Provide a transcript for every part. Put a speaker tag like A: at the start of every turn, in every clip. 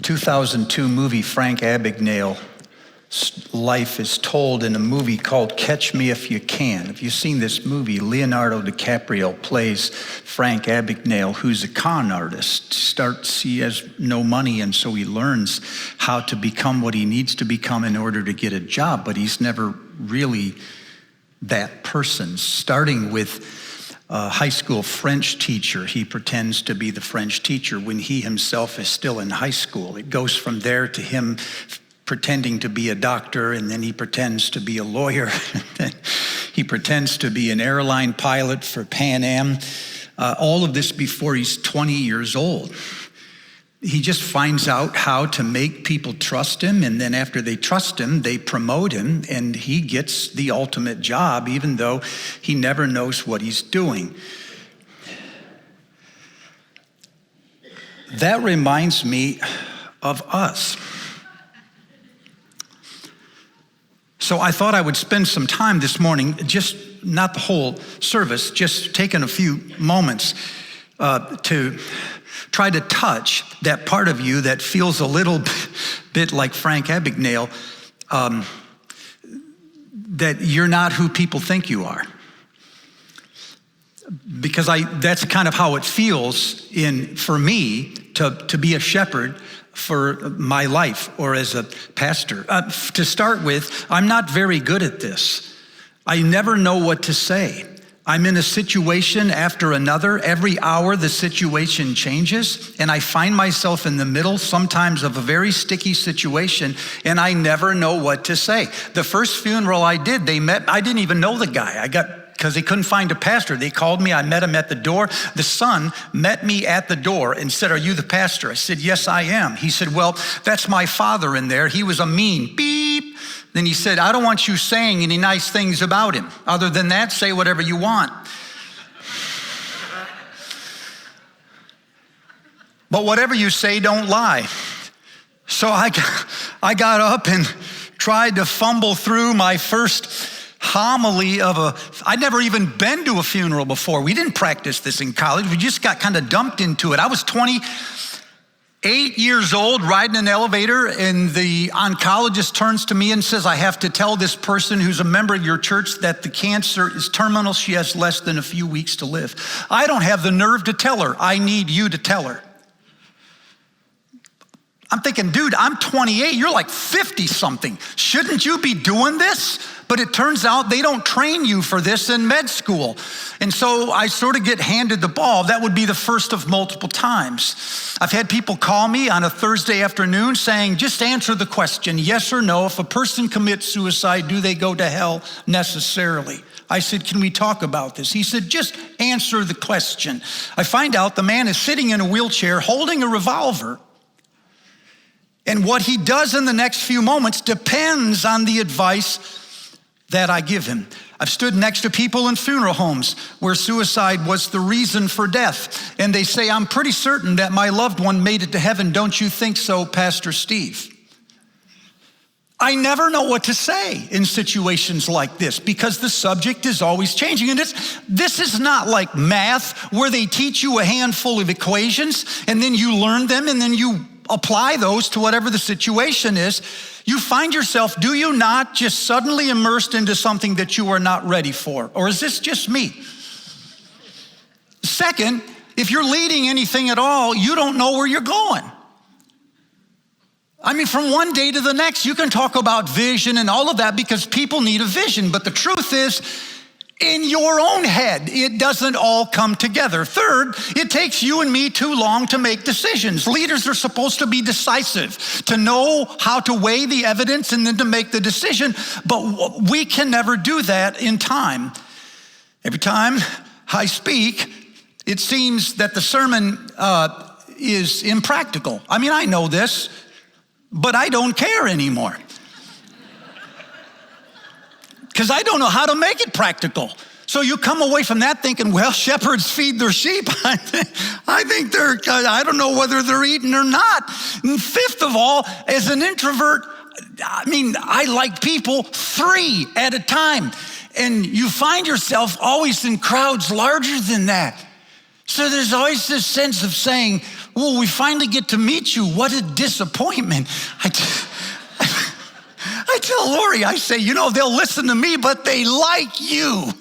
A: 2002 movie, Frank Abagnale. Life is told in a movie called Catch Me If You Can. Have you seen this movie? Leonardo DiCaprio plays Frank Abagnale, who's a con artist. He has no money, and so he learns how to become what he needs to become in order to get a job, but he's never really that person. Starting with a high school French teacher, he pretends to be the French teacher when he himself is still in high school. It goes from there to him pretending to be a doctor, and then he pretends to be a lawyer. He pretends to be an airline pilot for Pan Am. All of this before he's 20 years old. He just finds out how to make people trust him, and then after they trust him, they promote him, and he gets the ultimate job, even though he never knows what he's doing. That reminds me of us. So I thought I would spend some time this morning, just not the whole service, just taking a few moments to try to touch that part of you that feels a little bit like Frank Abagnale, that you're not who people think you are. Because that's kind of how it feels for me to be a shepherd for my life or as a pastor. To start with, I'm not very good at this. I never know what to say. I'm in a situation after another. Every hour the situation changes, and I find myself in the middle sometimes of a very sticky situation, and I never know what to say. The first funeral I did, I didn't even know the guy. Because they couldn't find a pastor. They called me, I met him at the door. The son met me at the door and said, "Are you the pastor?" I said, "Yes, I am." He said, "Well, that's my father in there. He was a mean beep." Then he said, "I don't want you saying any nice things about him. Other than that, say whatever you want. But whatever you say, don't lie." So I got up and tried to fumble through my first homily I'd never even been to a funeral before. We didn't practice this in college. We just got kind of dumped into it. I was 28 years old, riding an elevator, and the oncologist turns to me and says, "I have to tell this person who's a member of your church that the cancer is terminal. She has less than a few weeks to live." I don't have the nerve to tell her. I need you to tell her. I'm thinking, dude, I'm 28. You're like 50 something. Shouldn't you be doing this? But it turns out they don't train you for this in med school. And so I sort of get handed the ball. That would be the first of multiple times. I've had people call me on a Thursday afternoon saying, "Just answer the question, yes or no. If a person commits suicide, do they go to hell necessarily?" I said, "Can we talk about this?" He said, "Just answer the question." I find out the man is sitting in a wheelchair holding a revolver. And what he does in the next few moments depends on the advice that I give him. I've stood next to people in funeral homes where suicide was the reason for death. And they say, "I'm pretty certain that my loved one made it to heaven. Don't you think so, Pastor Steve?" I never know what to say in situations like this because the subject is always changing. And this is not like math where they teach you a handful of equations and then you learn them and then you apply those to whatever the situation is. You find yourself, do you not, just suddenly immersed into something that you are not ready for? Or is this just me? Second, if you're leading anything at all, you don't know where you're going. I mean, from one day to the next, you can talk about vision and all of that because people need a vision. But the truth is, in your own head, it doesn't all come together. Third, it takes you and me too long to make decisions. Leaders are supposed to be decisive, to know how to weigh the evidence and then to make the decision, but we can never do that in time. Every time I speak, it seems that the sermon is impractical. I mean, I know this, but I don't care anymore. Because I don't know how to make it practical. So you come away from that thinking, well, shepherds feed their sheep. I think I don't know whether they're eating or not. And fifth of all, as an introvert, I like people 3 at a time. And you find yourself always in crowds larger than that. So there's always this sense of saying, we finally get to meet you. What a disappointment. I tell Lori, I say, they'll listen to me, but they like you.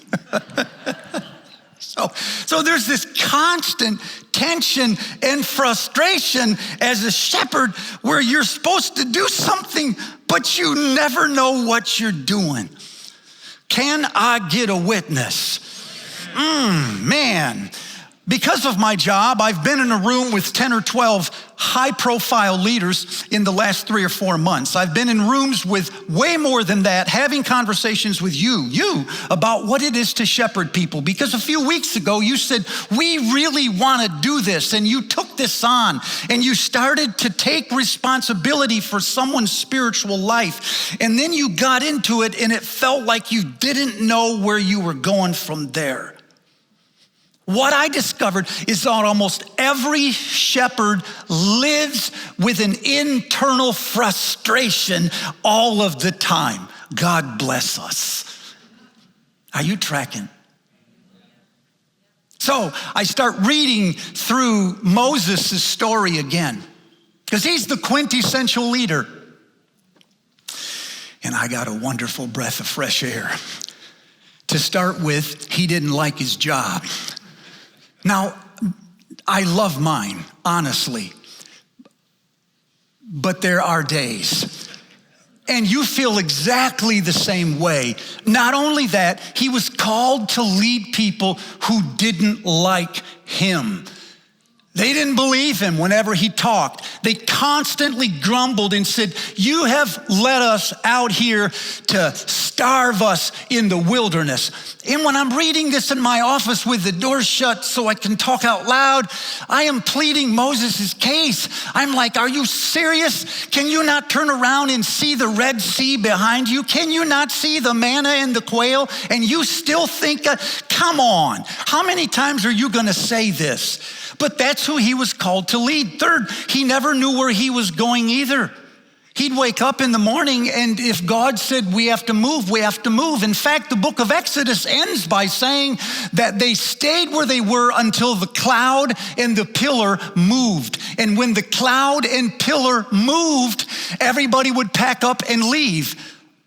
A: So there's this constant tension and frustration as a shepherd where you're supposed to do something, but you never know what you're doing. Can I get a witness? Man. Because of my job, I've been in a room with 10 or 12 high-profile leaders in the last 3 or 4 months. I've been in rooms with way more than that, having conversations with you about what it is to shepherd people. Because a few weeks ago, you said, we really want to do this, and you took this on, and you started to take responsibility for someone's spiritual life, and then you got into it, and it felt like you didn't know where you were going from there. What I discovered is that almost every shepherd lives with an internal frustration all of the time. God bless us. Are you tracking? So I start reading through Moses' story again, because he's the quintessential leader. And I got a wonderful breath of fresh air. To start with, he didn't like his job. Now, I love mine, honestly, but there are days, and you feel exactly the same way. Not only that, he was called to lead people who didn't like him. They didn't believe him whenever he talked. They constantly grumbled and said, you have led us out here to starve us in the wilderness. And when I'm reading this in my office with the door shut so I can talk out loud, I am pleading Moses' case. I'm like, are you serious? Can you not turn around and see the Red Sea behind you? Can you not see the manna and the quail? And you still think, come on, how many times are you gonna say this? But that's who he was called to lead. Third, he never knew where he was going either. He'd wake up in the morning, and if God said we have to move, we have to move. In fact, the book of Exodus ends by saying that they stayed where they were until the cloud and the pillar moved. And when the cloud and pillar moved, everybody would pack up and leave.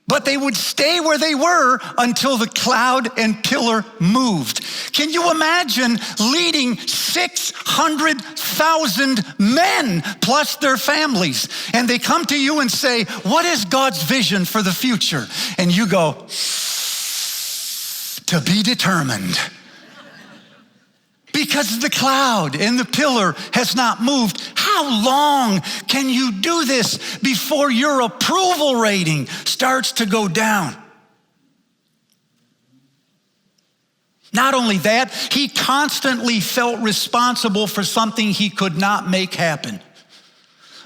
A: But they would stay where they were until the cloud and pillar moved. Can you imagine leading 600,000 men plus their families? And they come to you and say, what is God's vision for the future? And you go, to be determined. Because the cloud and the pillar has not moved. How long can you do this before your approval rating starts to go down? Not only that, he constantly felt responsible for something he could not make happen.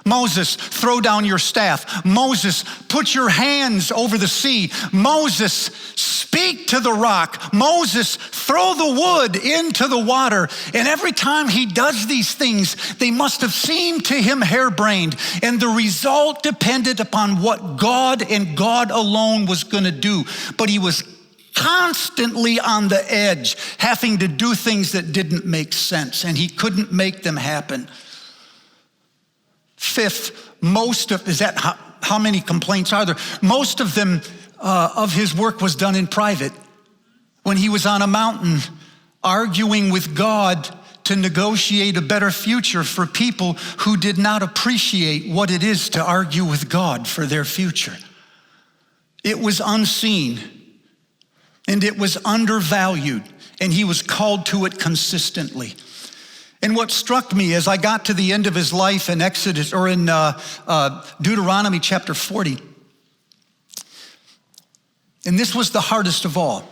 A: Moses, throw down your staff. Moses, put your hands over the sea. Moses, speak to the rock. Moses, throw the wood into the water. And every time he does these things, they must have seemed to him harebrained. And the result depended upon what God and God alone was going to do. But he was constantly on the edge, having to do things that didn't make sense, and he couldn't make them happen. Fifth, how many complaints are there? Most of them, of his work was done in private. When he was on a mountain arguing with God to negotiate a better future for people who did not appreciate what it is to argue with God for their future. It was unseen and it was undervalued, and he was called to it consistently. And what struck me as I got to the end of his life in Exodus, or in Deuteronomy chapter 40, and this was the hardest of all,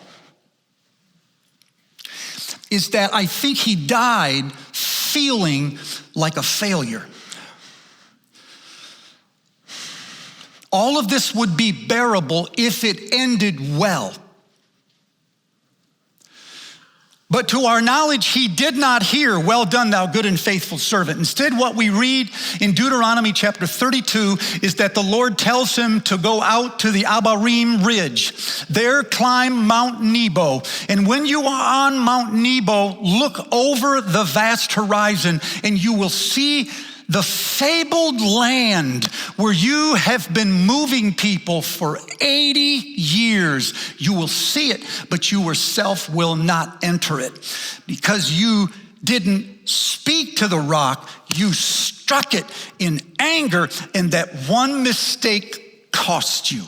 A: is that I think he died feeling like a failure. All of this would be bearable if it ended well. But to our knowledge, he did not hear, well done, thou good and faithful servant. Instead, what we read in Deuteronomy chapter 32 is that the Lord tells him to go out to the Abarim ridge. There climb Mount Nebo. And when you are on Mount Nebo, look over the vast horizon and you will see the fabled land where you have been moving people for 80 years. You will see it, but you yourself will not enter it because you didn't speak to the rock. You struck it in anger, and that one mistake cost you.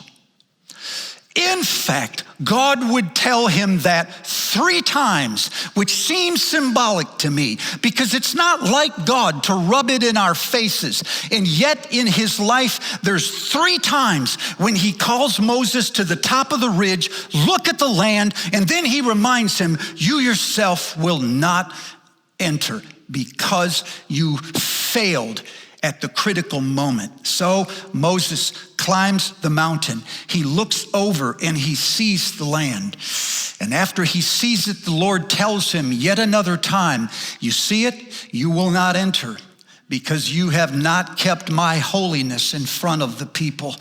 A: In fact, God would tell him that 3 times, which seems symbolic to me because it's not like God to rub it in our faces. And yet in his life, there's 3 times when he calls Moses to the top of the ridge, look at the land, and then he reminds him, you yourself will not enter because you failed at the critical moment. So Moses climbs the mountain. He looks over and he sees the land. And after he sees it, the Lord tells him yet another time, you see it, you will not enter because you have not kept my holiness in front of the people.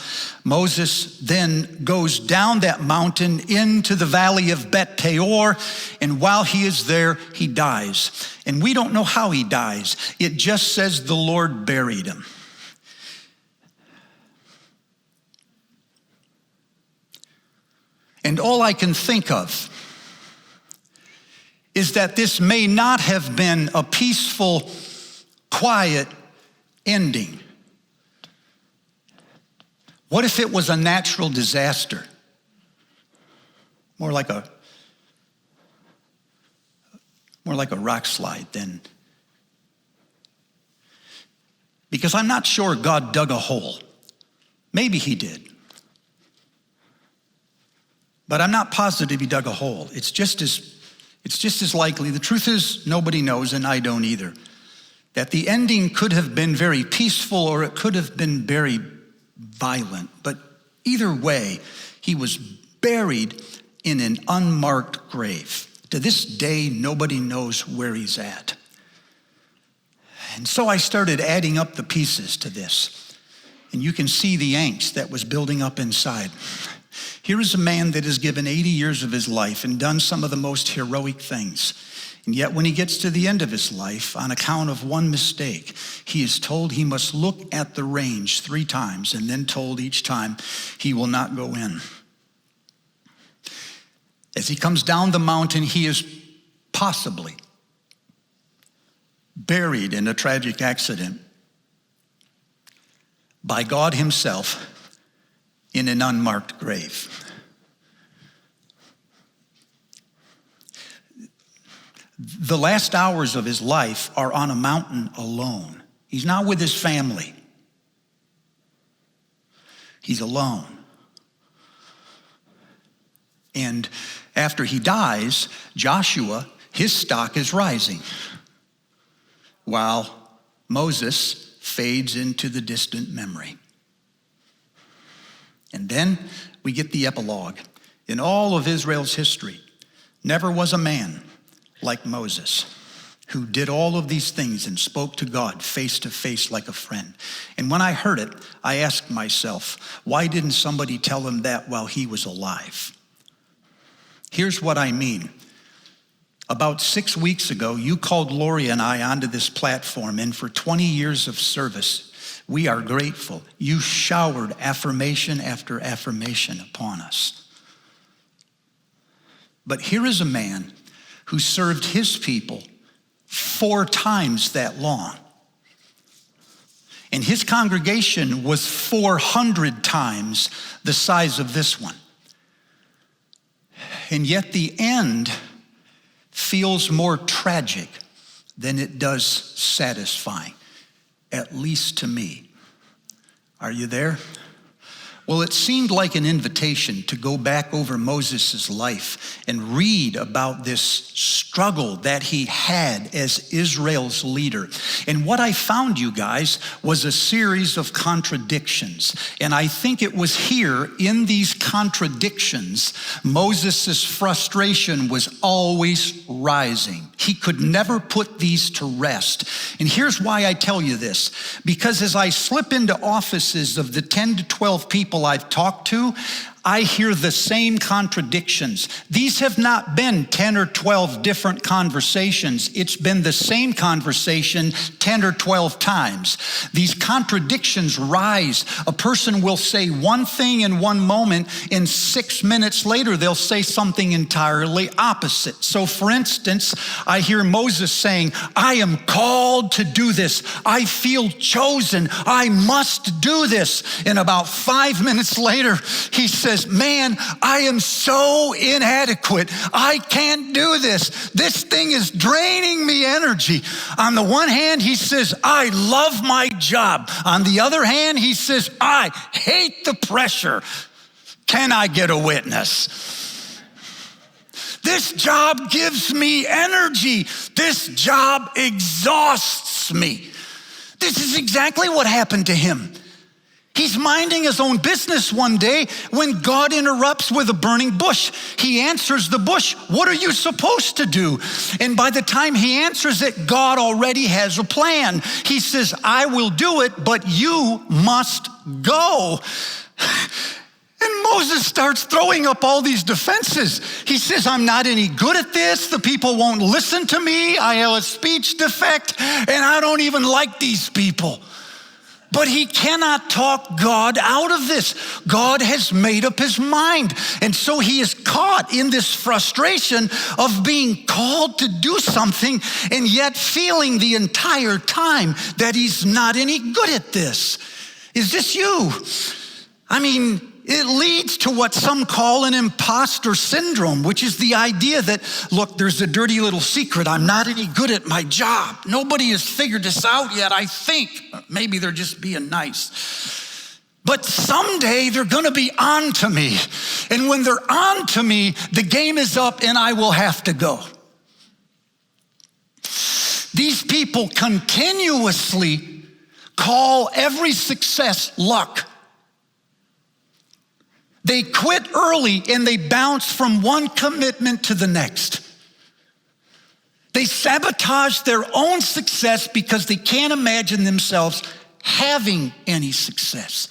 A: Moses then goes down that mountain into the valley of Bet Peor, and while he is there, he dies. And we don't know how he dies. It just says the Lord buried him. And all I can think of is that this may not have been a peaceful, quiet ending. What if it was a natural disaster? More like a rock slide then. Because I'm not sure God dug a hole. Maybe he did. But I'm not positive he dug a hole. It's just as likely. The truth is, nobody knows, and I don't either, that the ending could have been very peaceful or it could have been very violent. But either way, he was buried in an unmarked grave. To this day, nobody knows where he's at. And so I started adding up the pieces to this. And you can see the angst that was building up inside. Here is a man that has given 80 years of his life and done some of the most heroic things. And yet when he gets to the end of his life, on account of one mistake, he is told he must look at the range 3 times and then told each time he will not go in. As he comes down the mountain, he is possibly buried in a tragic accident by God himself in an unmarked grave. The last hours of his life are on a mountain alone. He's not with his family. He's alone. And after he dies, Joshua, his stock is rising, while Moses fades into the distant memory. And then we get the epilogue. In all of Israel's history, never was a man like Moses, who did all of these things and spoke to God face to face like a friend. And when I heard it, I asked myself, why didn't somebody tell him that while he was alive? Here's what I mean. About 6 weeks ago, you called Lori and I onto this platform, and for 20 years of service, we are grateful. You showered affirmation after affirmation upon us. But here is a man who served his people 4 times that long. And his congregation was 400 times the size of this one. And yet the end feels more tragic than it does satisfying, at least to me. Are you there? Well, it seemed like an invitation to go back over Moses' life and read about this struggle that he had as Israel's leader. And what I found, you guys, was a series of contradictions. And I think it was here in these contradictions, Moses' frustration was always rising. He could never put these to rest. And here's why I tell you this. Because as I slip into offices of the 10 to 12 people I've talked to, I hear the same contradictions. These have not been 10 or 12 different conversations. It's been the same conversation 10 or 12 times. These contradictions rise. A person will say one thing in one moment, and 6 minutes later, they'll say something entirely opposite. So for instance, I hear Moses saying, I am called to do this. I feel chosen. I must do this. And about 5 minutes later, he says, man, I am so inadequate. I can't do this. This thing is draining me energy. On the one hand, he says, I love my job. On the other hand, he says, I hate the pressure. Can I get a witness? This job gives me energy. This job exhausts me. This is exactly what happened to him. He's minding his own business one day when God interrupts with a burning bush. He answers the bush, what are you supposed to do? And by the time he answers it, God already has a plan. He says, I will do it, but you must go. And Moses starts throwing up all these defenses. He says, I'm not any good at this. The people won't listen to me. I have a speech defect, and I don't even like these people. But he cannot talk God out of this. God has made up his mind. And so he is caught in this frustration of being called to do something and yet feeling the entire time that he's not any good at this. Is this you? I mean, it leads to what some call an imposter syndrome, which is the idea that, look, there's a dirty little secret. I'm not any good at my job. Nobody has figured this out yet, I think. Maybe they're just being nice. But someday they're going to be on to me. And when they're on to me, the game is up and I will have to go. These people continuously call every success luck. They quit early and they bounce from one commitment to the next. They sabotage their own success because they can't imagine themselves having any success.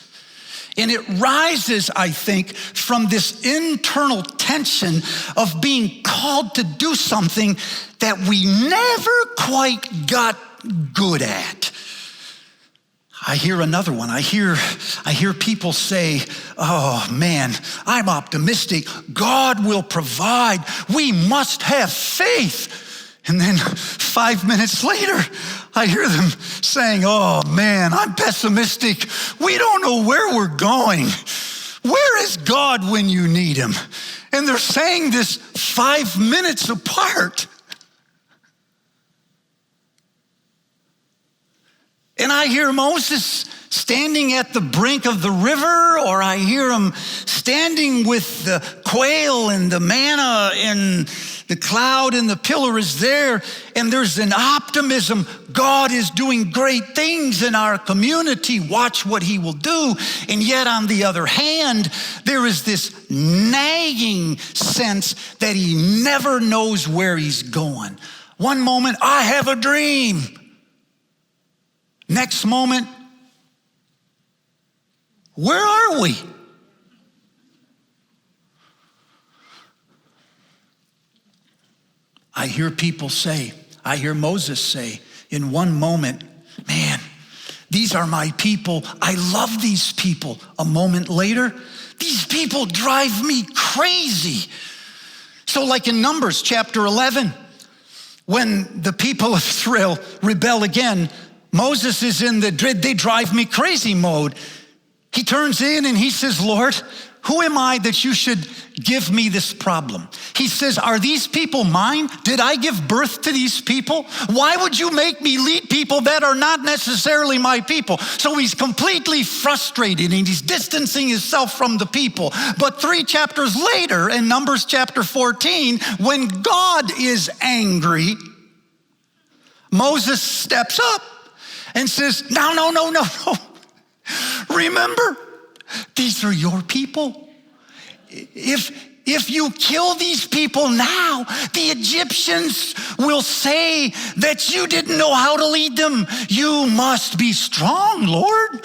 A: And it rises, I think, from this internal tension of being called to do something that we never quite got good at. I hear another one. I hear people say, oh man, I'm optimistic. God will provide. We must have faith. And then 5 minutes later, I hear them saying, oh man, I'm pessimistic. We don't know where we're going. Where is God when you need him? And they're saying this 5 minutes apart. And I hear Moses standing at the brink of the river, or I hear him standing with the quail and the manna and the cloud and the pillar is there, and there's an optimism. God is doing great things in our community. Watch what he will do. And yet on the other hand, there is this nagging sense that he never knows where he's going. One moment, I have a dream. Next moment, where are we? I hear people say, I hear Moses say in one moment, man, these are my people. I love these people. A moment later, these people drive me crazy. So like in Numbers chapter 11, when the people of Israel rebel again, Moses is in the they drive me crazy mode. He turns in and he says, Lord, Who am I that you should give me this problem? He says, are these people mine? Did I give birth to these people? Why would you make me lead people that are not necessarily my people? So he's completely frustrated and he's distancing himself from the people. But 3 chapters later, in Numbers chapter 14, when God is angry, Moses steps up and says, no. Remember, these are your people. If you kill these people now, the Egyptians will say that you didn't know how to lead them. You must be strong, Lord.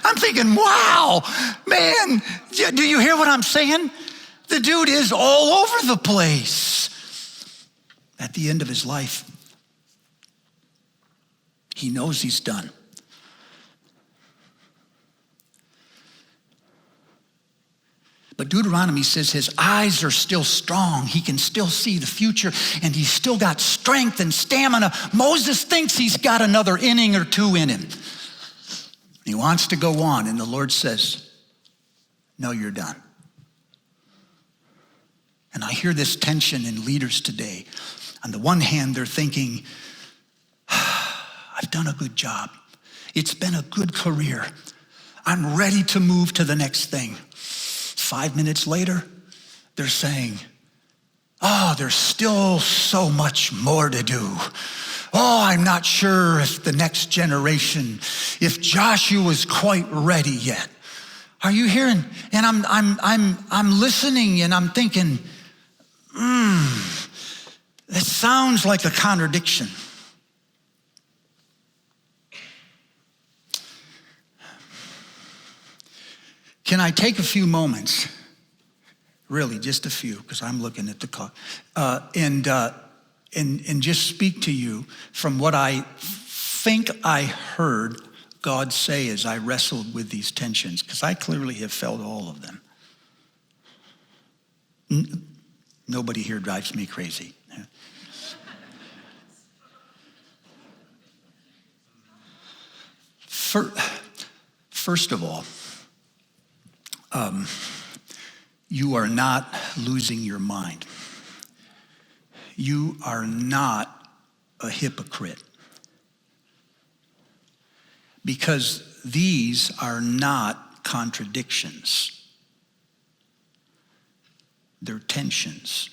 A: I'm thinking, wow, man, do you hear what I'm saying? The dude is all over the place. At the end of his life, he knows he's done. But Deuteronomy says his eyes are still strong. He can still see the future, and he's still got strength and stamina. Moses thinks he's got another inning or two in him. He wants to go on, and the Lord says, no, you're done. And I hear this tension in leaders today. On the one hand, they're thinking, I've done a good job. It's been a good career. I'm ready to move to the next thing. 5 minutes later, they're saying, there's still so much more to do. I'm not sure if the next generation, if Joshua's quite ready yet. Are you hearing? And I'm listening and I'm thinking, that sounds like a contradiction. Can I take a few moments, really just a few, because I'm looking at the clock, and just speak to you from what I think I heard God say as I wrestled with these tensions, because I clearly have felt all of them. Nobody here drives me crazy. First of all, you are not losing your mind. You are not a hypocrite. Because these are not contradictions. They're tensions.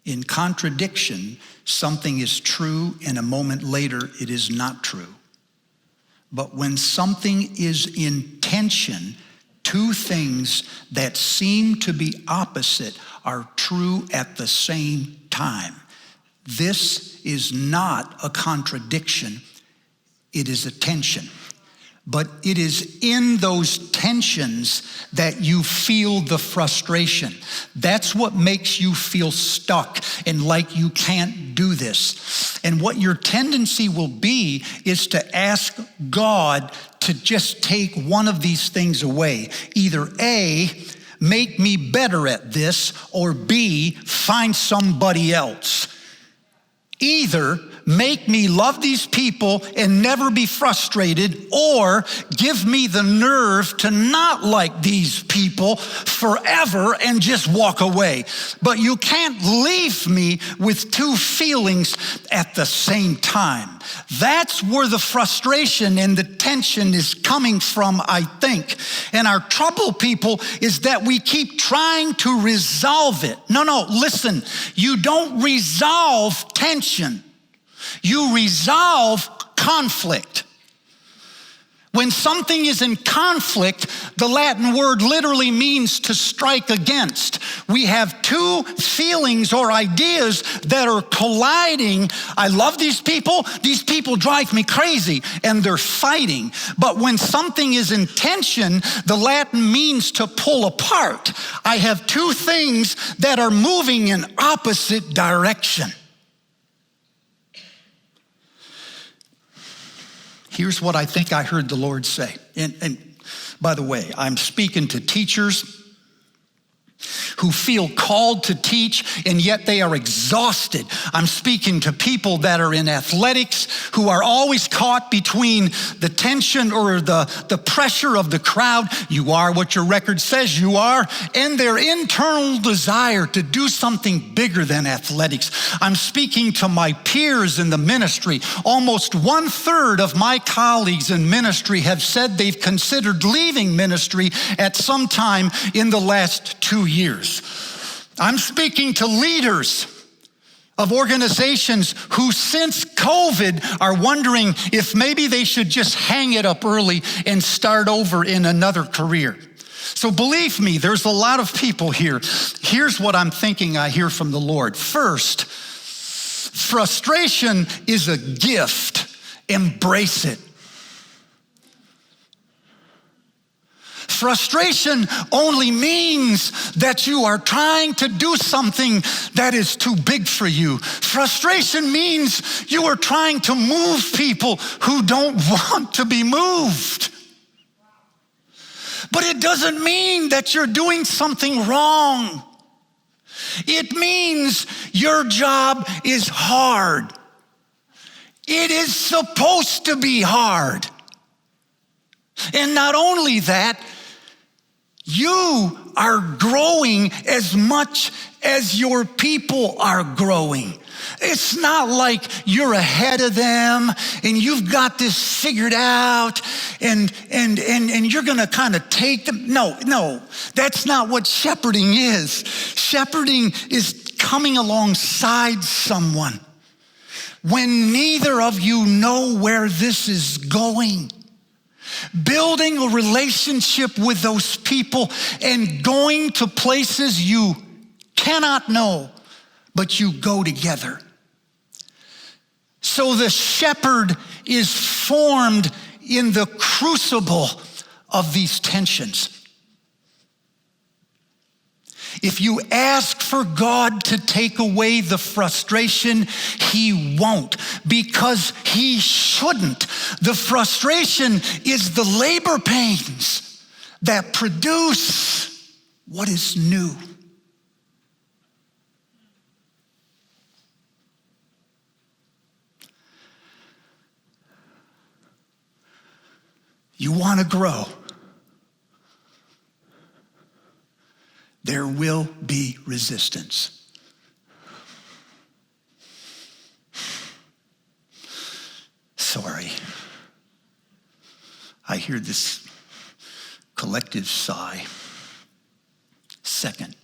A: In contradiction, something is true, and a moment later it is not true. But when something is in tension, two things that seem to be opposite are true at the same time. This is not a contradiction, it is a tension. But it is in those tensions that you feel the frustration. That's what makes you feel stuck and like you can't do this. And what your tendency will be is to ask God to just take one of these things away. Either A, make me better at this, or B, find somebody else. Either make me love these people and never be frustrated, or give me the nerve to not like these people forever and just walk away. But you can't leave me with two feelings at the same time. That's where the frustration and the tension is coming from, I think. And our trouble, people, is that we keep trying to resolve it. No, listen, you don't resolve tension. You resolve conflict. When something is in conflict, the Latin word literally means to strike against. We have two feelings or ideas that are colliding. I love these people drive me crazy, and they're fighting. But when something is in tension, the Latin means to pull apart. I have two things that are moving in opposite direction. Here's what I think I heard the Lord say. And by the way, I'm speaking to teachers. who feel called to teach, and yet they are exhausted. I'm speaking to people that are in athletics who are always caught between the tension or the pressure of the crowd. You are what your record says you are, and their internal desire to do something bigger than athletics. I'm speaking to my peers in the ministry. Almost 1/3 of my colleagues in ministry have said they've considered leaving ministry at some time in the last 2 years. I'm speaking to leaders of organizations who since COVID are wondering if maybe they should just hang it up early and start over in another career. So believe me, there's a lot of people here. Here's what I'm thinking I hear from the Lord. First, frustration is a gift. Embrace it. Frustration only means that you are trying to do something that is too big for you. Frustration means you are trying to move people who don't want to be moved. But it doesn't mean that you're doing something wrong. It means your job is hard. It is supposed to be hard. And not only that, you are growing as much as your people are growing. It's not like you're ahead of them and you've got this figured out and you're gonna kind of take them. No, that's not what shepherding is. Shepherding is coming alongside someone when neither of you know where this is going. Building a relationship with those people and going to places you cannot know, but you go together. So the shepherd is formed in the crucible of these tensions. If you ask for God to take away the frustration, he won't, because he shouldn't. The frustration is the labor pains that produce what is new. You want to grow. There will be resistance. Sorry. I hear this collective sigh. Second,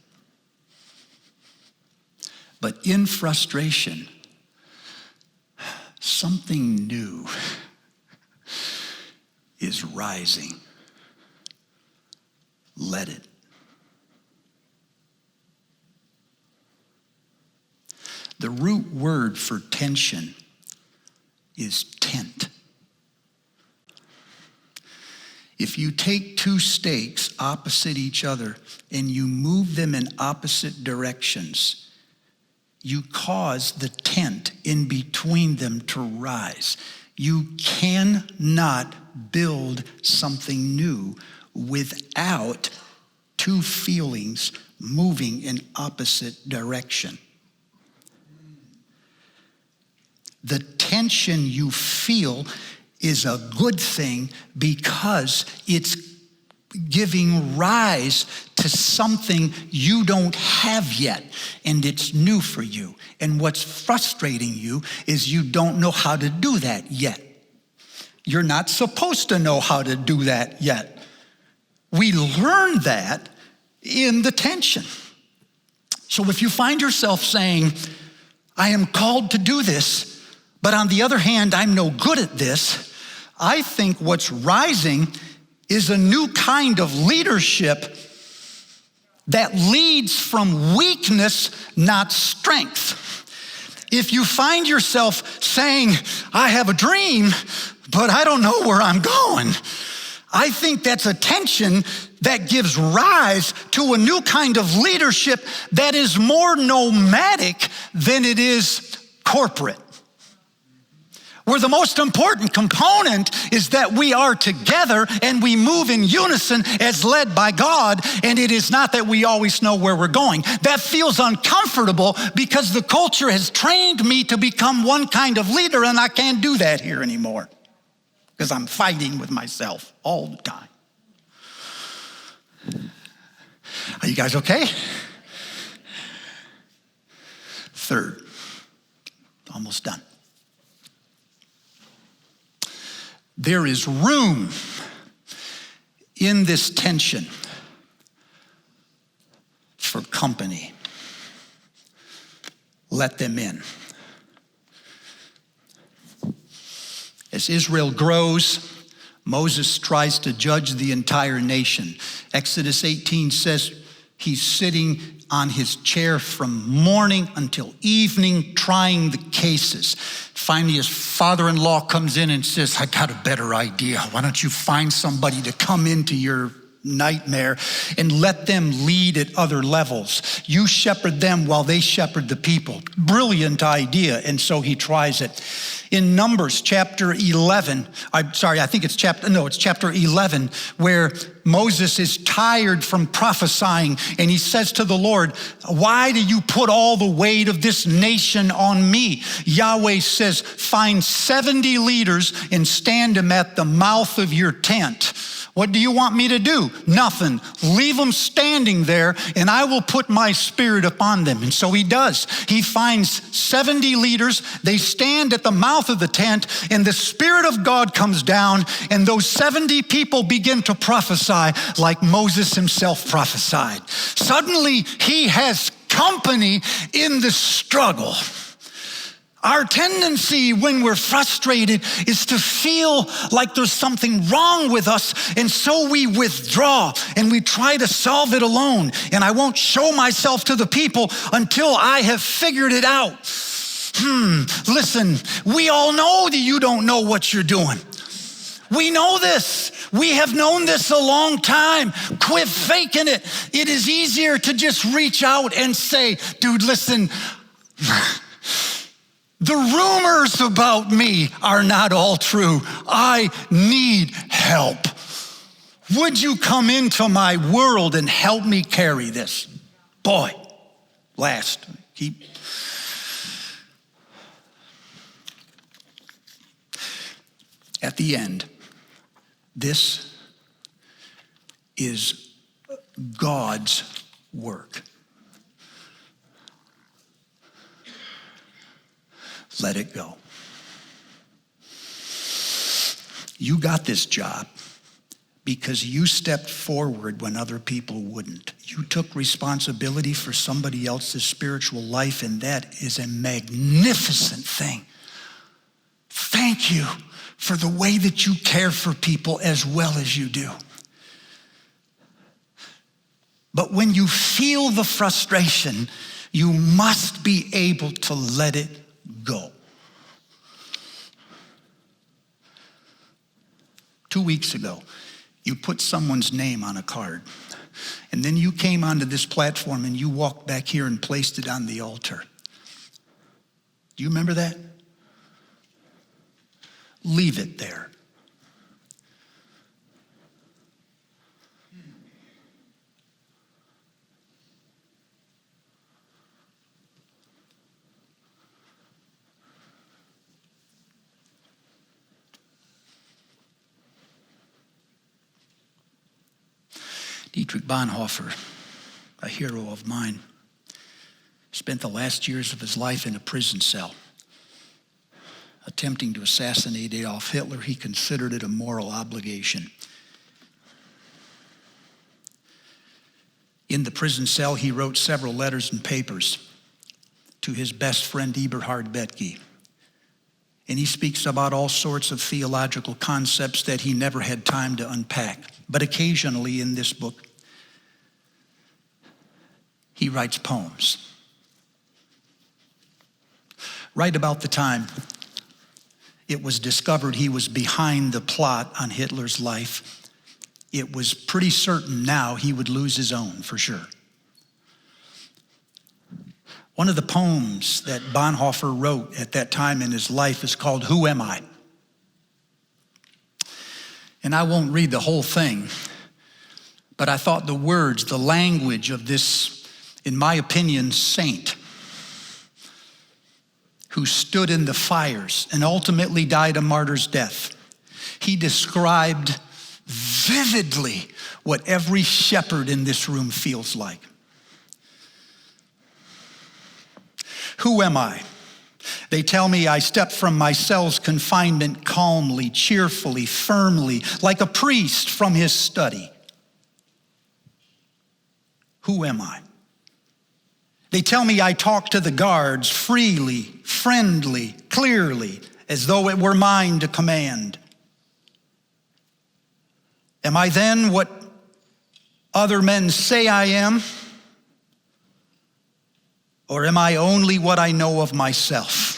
A: but in frustration, something new is rising. Let it. The root word for tension is tempt. If you take two stakes opposite each other and you move them in opposite directions, you cause the tent in between them to rise. You cannot build something new without two feelings moving in opposite direction. The tension you feel is a good thing because it's giving rise to something you don't have yet, and it's new for you. And what's frustrating you is you don't know how to do that yet. You're not supposed to know how to do that yet. We learn that in the tension. So if you find yourself saying, I am called to do this, but on the other hand, I'm no good at this, I think what's rising is a new kind of leadership that leads from weakness, not strength. If you find yourself saying, I have a dream, but I don't know where I'm going, I think that's a tension that gives rise to a new kind of leadership that is more nomadic than it is corporate. where the most important component is that we are together and we move in unison as led by God, and it is not that we always know where we're going. That feels uncomfortable because the culture has trained me to become one kind of leader, and I can't do that here anymore because I'm fighting with myself all the time. Are you guys okay? Third, almost done. There is room in this tension for company. Let them in. As Israel grows, Moses tries to judge the entire nation. Exodus 18 says he's sitting on his chair from morning until evening trying the cases. Finally, his father-in-law comes in and says, I got a better idea. Why don't you find somebody to come into your nightmare and let them lead at other levels. You shepherd them while they shepherd the people. Brilliant idea, and so he tries it. In Numbers chapter 11, it's chapter 11, where Moses is tired from prophesying, and he says to the Lord, why do you put all the weight of this nation on me? Yahweh says, find 70 leaders and stand them at the mouth of your tent. What do you want me to do? Nothing. Leave them standing there, and I will put my spirit upon them. And so he does. He finds 70 leaders. They stand at the mouth of the tent, and the Spirit of God comes down, and those 70 people begin to prophesy like Moses himself prophesied. Suddenly, he has company in the struggle. Our tendency when we're frustrated is to feel like there's something wrong with us, and so we withdraw and we try to solve it alone. And I won't show myself to the people until I have figured it out. Listen, we all know that you don't know what you're doing. We know this. We have known this a long time. Quit faking it. It is easier to just reach out and say, dude, listen, the rumors about me are not all true. I need help. Would you come into my world and help me carry this? Boy, keep. At the end, this is God's work. Let it go. You got this job because you stepped forward when other people wouldn't. You took responsibility for somebody else's spiritual life, and that is a magnificent thing. Thank you for the way that you care for people as well as you do. But when you feel the frustration, you must be able to let it go. 2 weeks ago, you put someone's name on a card, and then you came onto this platform and you walked back here and placed it on the altar. Do you remember that? Leave it there. Dietrich Bonhoeffer, a hero of mine, spent the last years of his life in a prison cell. Attempting to assassinate Adolf Hitler, he considered it a moral obligation. In the prison cell, he wrote several letters and papers to his best friend Eberhard Bethge. And he speaks about all sorts of theological concepts that he never had time to unpack. But occasionally in this book, he writes poems. Right about the time it was discovered he was behind the plot on Hitler's life, it was pretty certain now he would lose his own for sure. One of the poems that Bonhoeffer wrote at that time in his life is called Who Am I? And I won't read the whole thing, but I thought the words, the language of this, in my opinion, saint who stood in the fires and ultimately died a martyr's death, he described vividly what every shepherd in this room feels like. Who am I? They tell me I step from my cell's confinement calmly, cheerfully, firmly, like a priest from his study. Who am I? They tell me I talk to the guards freely, friendly, clearly, as though it were mine to command. Am I then what other men say I am? Or am I only what I know of myself?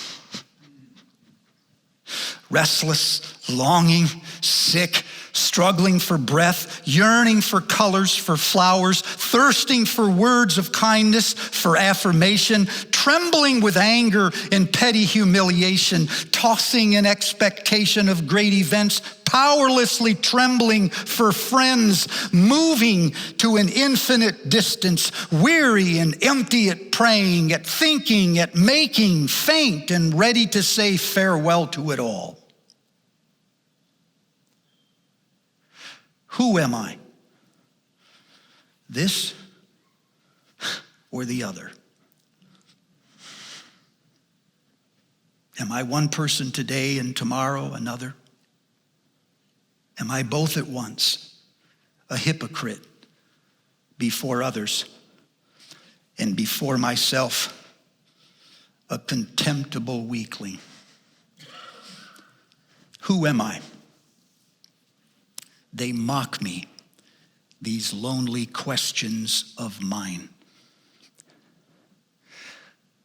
A: Restless, longing, sick, struggling for breath, yearning for colors, for flowers, thirsting for words of kindness, for affirmation, trembling with anger and petty humiliation, tossing in expectation of great events, powerlessly trembling for friends, moving to an infinite distance, weary and empty at praying, at thinking, at making, faint and ready to say farewell to it all. Who am I? This or the other? Am I one person today and tomorrow another? Am I both at once, a hypocrite before others and before myself, a contemptible weakling? Who am I? They mock me, these lonely questions of mine.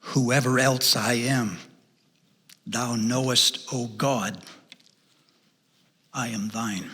A: Whoever else I am, thou knowest, O God, I am thine.